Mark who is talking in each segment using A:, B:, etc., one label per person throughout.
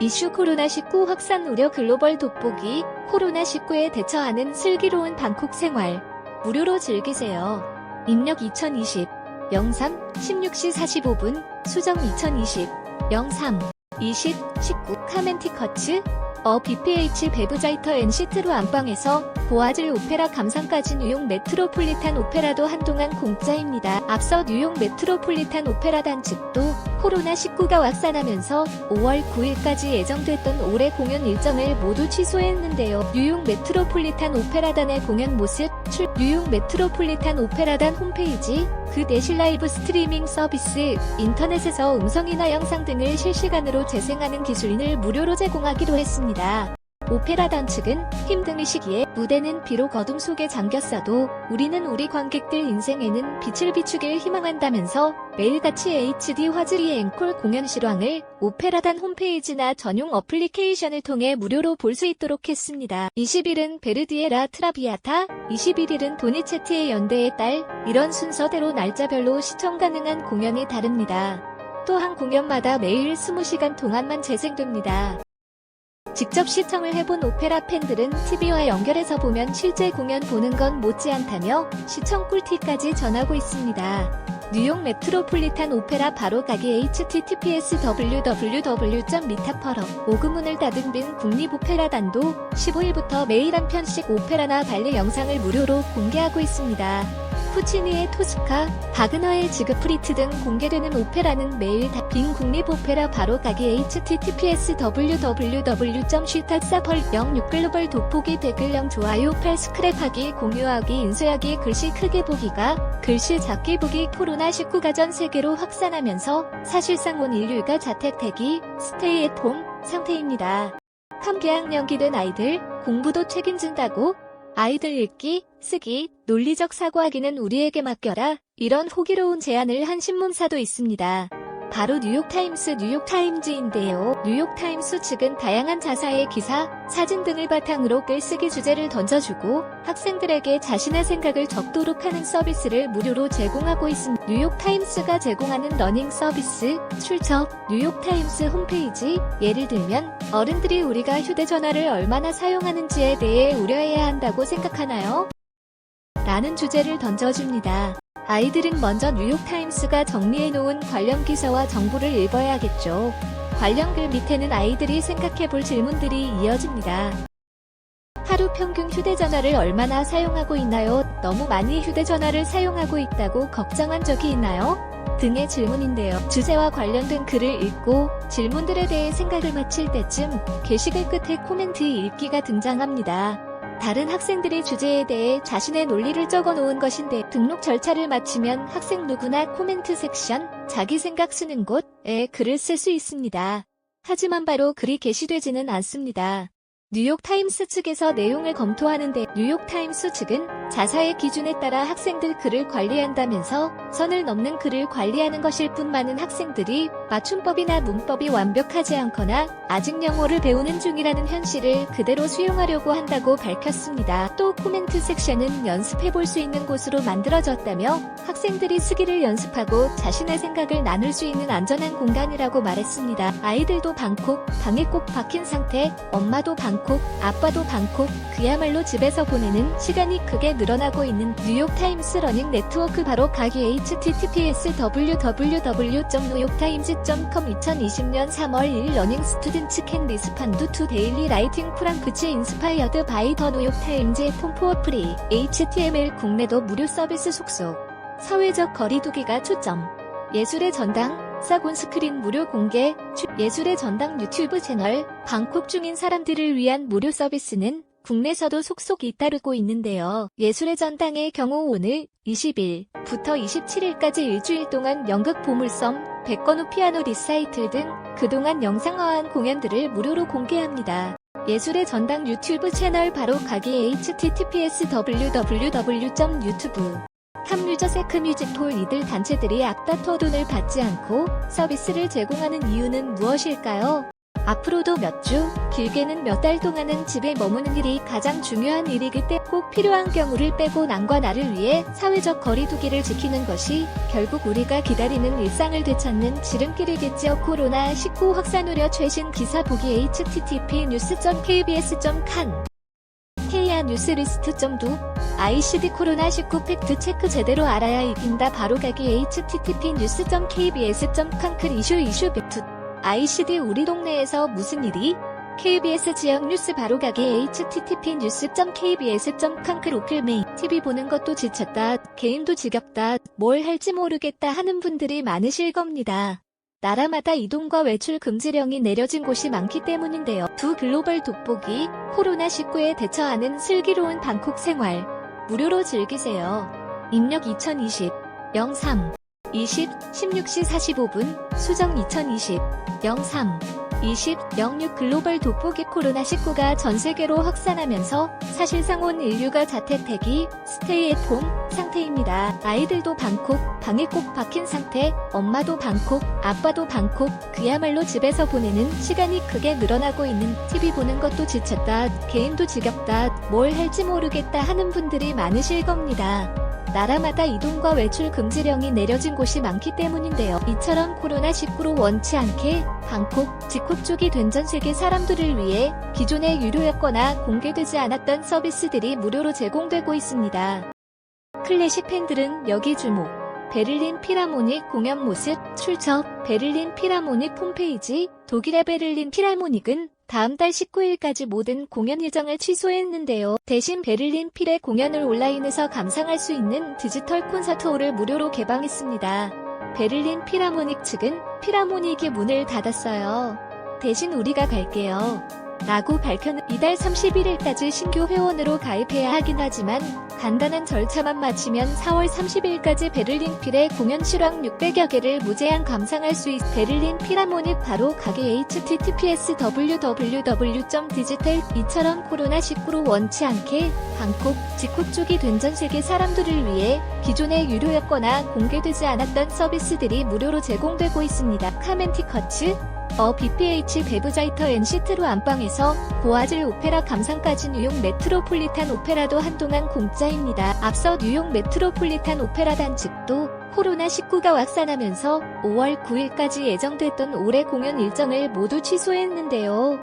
A: 이슈 코로나19 확산 우려 글로벌 돋보기 코로나19에 대처하는 슬기로운 방콕 생활 무료로 즐기세요. 입력 2020 03 16시 45분 수정 2020 03 20 19 카멘티커츠 BPH 베브자이터 NC트로 안방에서 보아즐 오페라 감상까지 뉴욕 메트로폴리탄 오페라도 한동안 공짜입니다. 앞서 뉴욕 메트로폴리탄 오페라단 측도 코로나19가 확산하면서 5월 9일까지 예정됐던 올해 공연 일정을 모두 취소했는데요. 뉴욕 메트로폴리탄 오페라단의 공연 모습 뉴욕 메트로폴리탄 오페라단 홈페이지 그 대신 라이브 스트리밍 서비스 인터넷에서 음성이나 영상 등을 실시간으로 재생하는 기술인을 무료로 제공하기로 했습니다. 오페라단 측은 힘든 이 시기에 무대는 비록 어둠 속에 잠겼어도 우리는 우리 관객들 인생에는 빛을 비추길 희망한다면서 매일같이 HD 화질의 앵콜 공연 실황을 오페라단 홈페이지나 전용 어플리케이션을 통해 무료로 볼 수 있도록 했습니다. 20일은 베르디의 라 트라비아타, 21일은 도니체티의 연대의 딸, 이런 순서대로 날짜별로 시청 가능한 공연이 다릅니다. 또한 공연마다 매일 20시간 동안만 재생됩니다. 직접 시청을 해본 오페라 팬들은 TV와 연결해서 보면 실제 공연 보는 건 못지않다며 시청 꿀팁까지 전하고 있습니다. 뉴욕 메트로폴리탄 오페라 바로 가기 https www.mitaper어 오그문을 닫은 빈 국립오페라단도 15일부터 매일 한 편씩 오페라나 발레 영상을 무료로 공개하고 있습니다. 푸치니의 토스카, 바그너의 지그프리트 등 공개되는 오페라는 매일 빈 국립오페라 바로 가기 https www.슈타사펄06 글로벌 돋보기 댓글 0 좋아요 8 스크랩하기 공유하기 인쇄하기 글씨 크게 보기가 글씨 작게 보기 코로나19가 전 세계로 확산하면서 사실상 온 인류가 자택대기 스테이 앳 홈 상태입니다. 함께학년기 아이들 공부도 책임진다고? 아이들 읽기, 쓰기, 논리적 사고하기는 우리에게 맡겨라. 이런 호기로운 제안을 한 신문사도 있습니다. 바로 뉴욕타임즈인데요. 뉴욕타임스 측은 다양한 자사의 기사, 사진 등을 바탕으로 글쓰기 주제를 던져주고 학생들에게 자신의 생각을 적도록 하는 서비스를 무료로 제공하고 있습니다. 뉴욕타임스가 제공하는 러닝 서비스, 출처, 뉴욕타임스 홈페이지, 예를 들면 어른들이 우리가 휴대전화를 얼마나 사용하는지에 대해 우려해야 한다고 생각하나요? 라는 주제를 던져줍니다. 아이들은 먼저 뉴욕타임스가 정리해놓은 관련 기사와 정보를 읽어야겠죠. 관련 글 밑에는 아이들이 생각해볼 질문들이 이어집니다. 하루 평균 휴대전화를 얼마나 사용하고 있나요? 너무 많이 휴대전화를 사용하고 있다고 걱정한 적이 있나요? 등의 질문인데요. 주제와 관련된 글을 읽고 질문들에 대해 생각을 마칠 때쯤 게시글 끝에 코멘트 읽기가 등장합니다. 다른 학생들이 주제에 대해 자신의 논리를 적어놓은 것인데 등록 절차를 마치면 학생 누구나 코멘트 섹션, 자기 생각 쓰는 곳에 글을 쓸 수 있습니다. 하지만 바로 글이 게시되지는 않습니다. 뉴욕타임스 측에서 내용을 검토하는데 뉴욕타임스 측은 자사의 기준에 따라 학생들 글을 관리한다면서 선을 넘는 글을 관리하는 것일 뿐 많은 학생들이 맞춤법이나 문법이 완벽하지 않거나 아직 영어를 배우는 중이라는 현실을 그대로 수용하려고 한다고 밝혔습니다. 또 코멘트 섹션은 연습해볼 수 있는 곳으로 만들어졌다며 학생들이 쓰기를 연습하고 자신의 생각을 나눌 수 있는 안전한 공간이라고 말했습니다. 아이들도 방콕, 방에 꼭 박힌 상태, 엄마도 방콕, 아빠도 방콕, 그야말로 집에서 보내는 시간이 크게 늘어나고 있는 뉴욕타임스 러닝 네트워크 바로 가기 https www.newyorktimes.com 2020년 3월 1일 러닝 스튜던츠 캔 리스판드 투 데일리 라이팅 프랑크츠 인스파이어드 바이 더 뉴욕타임즈의 폼포어 프리 HTML 국내도 무료 서비스 속속 사회적 거리두기가 초점 예술의 전당 사곤 스크린 무료 공개 예술의 전당 유튜브 채널 방콕 중인 사람들을 위한 무료 서비스는 국내에서도 속속 잇따르고 있는데요. 예술의 전당의 경우 오늘 20일부터 27일까지 일주일 동안 연극 보물섬, 백건우 피아노 리사이틀 등 그동안 영상화한 공연들을 무료로 공개합니다. 예술의 전당 유튜브 채널 바로 가기 https www.youtube 합류저 세크뮤직폴 이들 단체들이 앞다퉈 돈을 받지 않고 서비스를 제공하는 이유는 무엇일까요? 앞으로도 몇 주, 길게는 몇 달 동안은 집에 머무는 일이 가장 중요한 일이기 때문에 꼭 필요한 경우를 빼고 남과 나를 위해 사회적 거리두기를 지키는 것이 결국 우리가 기다리는 일상을 되찾는 지름길이겠지요. 코로나19 확산 우려 최신 기사 보기 http://news.kbs.can KR 뉴스리스트.도 ICD 코로나19 팩트 체크 제대로 알아야 이긴다. 바로가기 http://news.kbs.can 이슈 ICD 우리 동네에서 무슨 일이? KBS 지역 뉴스 바로가기 http://news.kbs.can 로클메이 TV 보는 것도 지쳤다. 게임도 지겹다. 뭘 할지 모르겠다 하는 분들이 많으실 겁니다. 나라마다 이동과 외출 금지령이 내려진 곳이 많기 때문인데요. 두 글로벌 돋보기, 코로나19에 대처하는 슬기로운 방콕 생활. 무료로 즐기세요. 입력 2020, 03, 20, 16시 45분, 수정 2020, 03, 20, 06 글로벌 돋보기 코로나19가 전세계로 확산하면서 사실상 온 인류가 자택대기, 스테이 앳 홈 상태입니다. 아이들도 방콕, 방에 꼭 박힌 상태, 엄마도 방콕, 아빠도 방콕, 그야말로 집에서 보내는 시간이 크게 늘어나고 있는 TV 보는 것도 지쳤다, 게임도 지겹다, 뭘 할지 모르겠다 하는 분들이 많으실 겁니다. 나라마다 이동과 외출 금지령이 내려진 곳이 많기 때문인데요. 이처럼 코로나19로 원치 않게 방콕, 지콕 쪽이 된 전 세계 사람들을 위해 기존에 유료였거나 공개되지 않았던 서비스들이 무료로 제공되고 있습니다. 클래식 팬들은 여기 주목. 베를린 필하모닉 공연 모습 출처 베를린 필하모닉 홈페이지 독일의 베를린 필하모닉은 다음 달 19일까지 모든 공연 일정을 취소했는데요. 대신 베를린 필의 공연을 온라인에서 감상할 수 있는 디지털 콘서트홀을 무료로 개방했습니다. 베를린 필하모닉 측은 필하모닉의 문을 닫았어요. 대신 우리가 갈게요. 라고 밝혔는 이달 31일까지 신규 회원으로 가입해야 하긴 하지만 간단한 절차만 마치면 4월 30일까지 베를린 필의 공연 실황 600여 개를 무제한 감상할 수 있. 베를린 필하모닉 바로 가게 https://www.digital 이처럼 코로나19로 원치 않게 방콕, 지콕 쪽이 된 전 세계 사람들을 위해 기존에 유료였거나 공개되지 않았던 서비스들이 무료로 제공되고 있습니다. 카멘티커츠 BPH 베브자이터 NC트로 안방에서 고화질 오페라 감상까지 뉴욕 메트로폴리탄 오페라도 한동안 공짜입니다. 앞서 뉴욕 메트로폴리탄 오페라단 측도 코로나19가 확산하면서 5월 9일까지 예정됐던 올해 공연 일정을 모두 취소했는데요.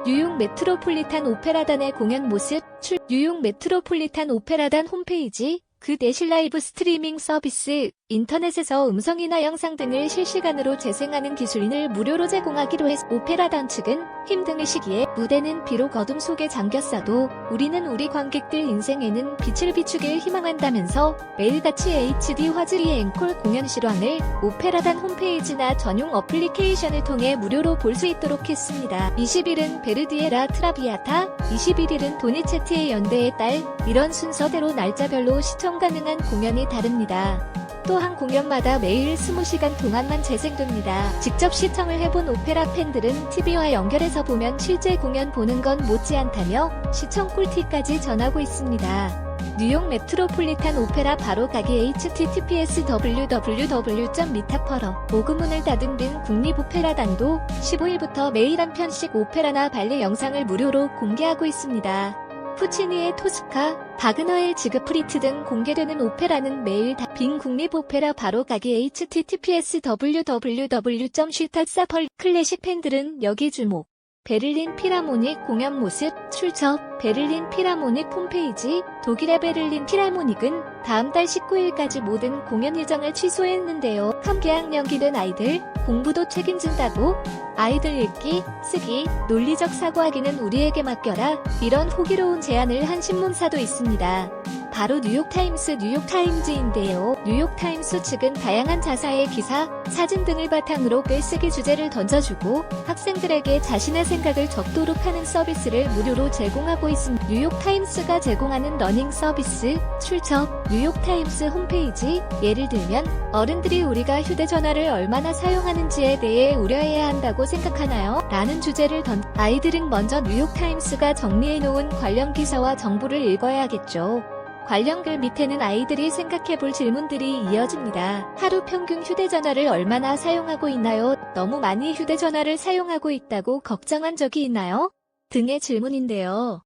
A: 뉴욕 메트로폴리탄 오페라단의 공연 모습 뉴욕 메트로폴리탄 오페라단 홈페이지 그 대신 라이브 스트리밍 서비스, 인터넷에서 음성이나 영상 등을 실시간으로 재생하는 기술인을 무료로 제공하기로 했. 오페라단 측은 힘든 이 시기에 무대는 비록 어둠 속에 잠겼어도 우리는 우리 관객들 인생에는 빛을 비추길 희망한다면서 매일같이 HD 화질의 앵콜 공연 실황을 오페라단 홈페이지나 전용 어플리케이션을 통해 무료로 볼 수 있도록 했습니다. 20일은 베르디에라 트라비아타, 21일은 도니체티의 연대의 딸, 이런 순서대로 날짜별로 시청 가능한 공연이 다릅니다. 또한 공연마다 매일 20시간 동안만 재생됩니다. 직접 시청을 해본 오페라 팬들은 TV와 연결해서 보면 실제 공연 보는 건 못지않다며 시청 꿀팁까지 전하고 있습니다. 뉴욕 메트로폴리탄 오페라 바로 가기 https://www.mitaper어 오그문을 닫은 빈 국립오페라단도 15일부터 매일 한 편씩 오페라나 발레 영상을 무료로 공개하고 있습니다. 푸치니의 토스카, 바그너의 지그프리트 등 공개되는 오페라는 매일 빈 국립오페라 바로 가기 https://www.슈타사펄 클래식 팬들은 여기 주목. 베를린 필하모닉 공연 모습 출처 베를린 필하모닉 홈페이지 독일의 베를린 필하모닉은 다음 달 19일까지 모든 공연 일정을 취소했는데요. 함께학 연기된 아이들 공부도 책임진다고? 아이들 읽기, 쓰기, 논리적 사고하기는 우리에게 맡겨라. 이런 호기로운 제안을 한 신문사도 있습니다. 바로 뉴욕타임즈인데요. 뉴욕타임스 측은 다양한 자사의 기사, 사진 등을 바탕으로 글쓰기 주제를 던져주고 학생들에게 자신의 생각을 적도록 하는 서비스를 무료로 제공하고 있습니다. 뉴욕타임스가 제공하는 러닝 서비스, 출처, 뉴욕타임스 홈페이지, 예를 들면 어른들이 우리가 휴대전화를 얼마나 사용하는지에 대해 우려해야 한다고 생각하나요? 라는 주제를 아이들은 먼저 뉴욕타임스가 정리해놓은 관련 기사와 정보를 읽어야겠죠. 관련 글 밑에는 아이들이 생각해볼 질문들이 이어집니다. 하루 평균 휴대전화를 얼마나 사용하고 있나요? 너무 많이 휴대전화를 사용하고 있다고 걱정한 적이 있나요? 등의 질문인데요.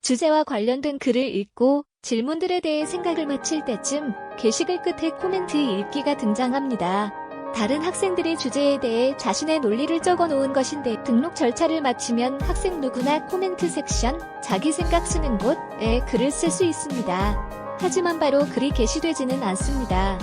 A: 주제와 관련된 글을 읽고 질문들에 대해 생각을 마칠 때쯤 게시글 끝에 코멘트 읽기가 등장합니다. 다른 학생들이 주제에 대해 자신의 논리를 적어놓은 것인데 등록 절차를 마치면 학생 누구나 코멘트 섹션, 자기 생각 쓰는 곳에 글을 쓸 수 있습니다. 하지만 바로 글이 게시되지는 않습니다.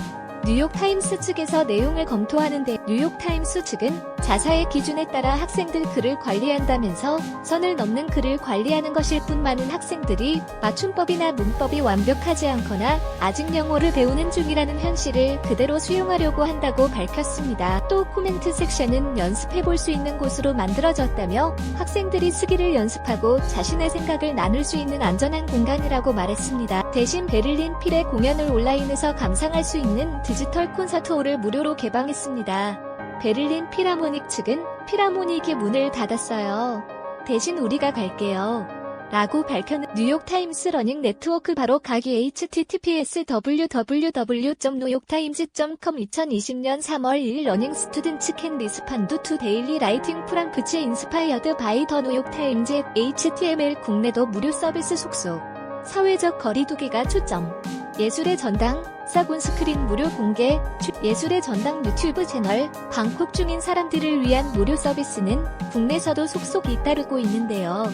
A: 뉴욕타임스 측에서 내용을 검토하는데 뉴욕타임스 측은 자사의 기준에 따라 학생들 글을 관리한다면서 선을 넘는 글을 관리하는 것일 뿐 많은 학생들이 맞춤법이나 문법이 완벽하지 않거나 아직 영어를 배우는 중이라는 현실을 그대로 수용하려고 한다고 밝혔습니다. 또 코멘트 섹션은 연습해볼 수 있는 곳으로 만들어졌다며 학생들이 쓰기를 연습하고 자신의 생각을 나눌 수 있는 안전한 공간이라고 말했습니다. 대신 베를린 필의 공연을 온라인에서 감상할 수 있는 디지털 콘서트홀을 무료로 개방했습니다. 베를린 필하모닉 측은 필하모닉이 문을 닫았어요. 대신 우리가 갈게요. 라고 밝혔는 뉴욕타임스 러닝 네트워크 바로 가기 https www.newyorktimes.com 2020년 3월 1일 러닝 스튜던츠 캔 리스판드 투 데일리 라이팅 프랑크츠 인스파이어드 바이 더 뉴욕타임즈 HTML 국내도 무료 서비스 속속 사회적 거리두기가 초점 예술의 전당 사군 스크린 무료 공개 예술의 전당 유튜브 채널 방콕 중인 사람들을 위한 무료 서비스는 국내에서도 속속 잇따르고 있는데요.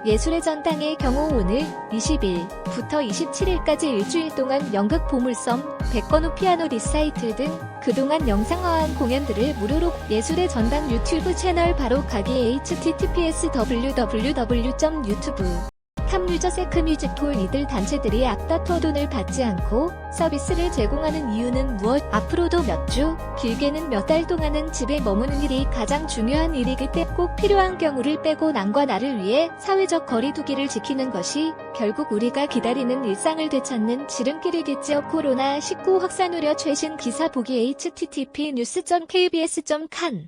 A: 예술의 전당의 경우 오늘 20일부터 27일까지 일주일 동안 연극 보물섬, 백건우 피아노 리사이틀 등 그동안 영상화한 공연들을 무료로 예술의 전당 유튜브 채널 바로 가기 https www.youtube 탑유저세크뮤직폴 이들 단체들이 앞다퉈 돈을 받지 않고 서비스를 제공하는 이유는 무엇? 앞으로도 몇 주, 길게는 몇 달 동안은 집에 머무는 일이 가장 중요한 일이기 때문에 꼭 필요한 경우를 빼고 남과 나를 위해 사회적 거리두기를 지키는 것이 결국 우리가 기다리는 일상을 되찾는 지름길이겠지요. 코로나19 확산 우려 최신 기사 보기 http news.kbs.can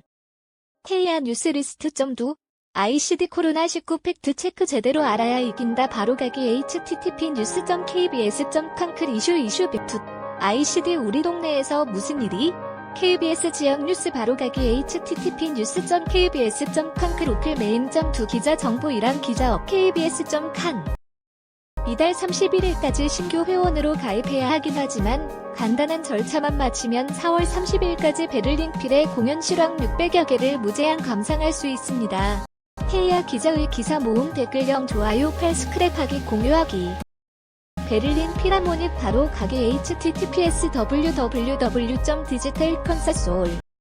A: 헤이아 뉴스리스트.도 ICD 코로나19 팩트 체크 제대로 알아야 이긴다 바로가기 http news.kbs.can 이슈 빅투 ICD 우리 동네에서 무슨 일이? KBS 지역 뉴스 바로가기 http news.kbs.can 로클 메인.2 기자 정보 일항 기자업 kbs.can 이달 31일까지 신규 회원으로 가입해야 하긴 하지만 간단한 절차만 마치면 4월 30일까지 베를린 필의 공연 실황 600여 개를 무제한 감상할 수 있습니다. 헤이아 기자의 기사 모음 댓글령 좋아요 8 스크랩하기 공유하기 베를린 필하모닉 바로 가기 https www.digitalconcertshall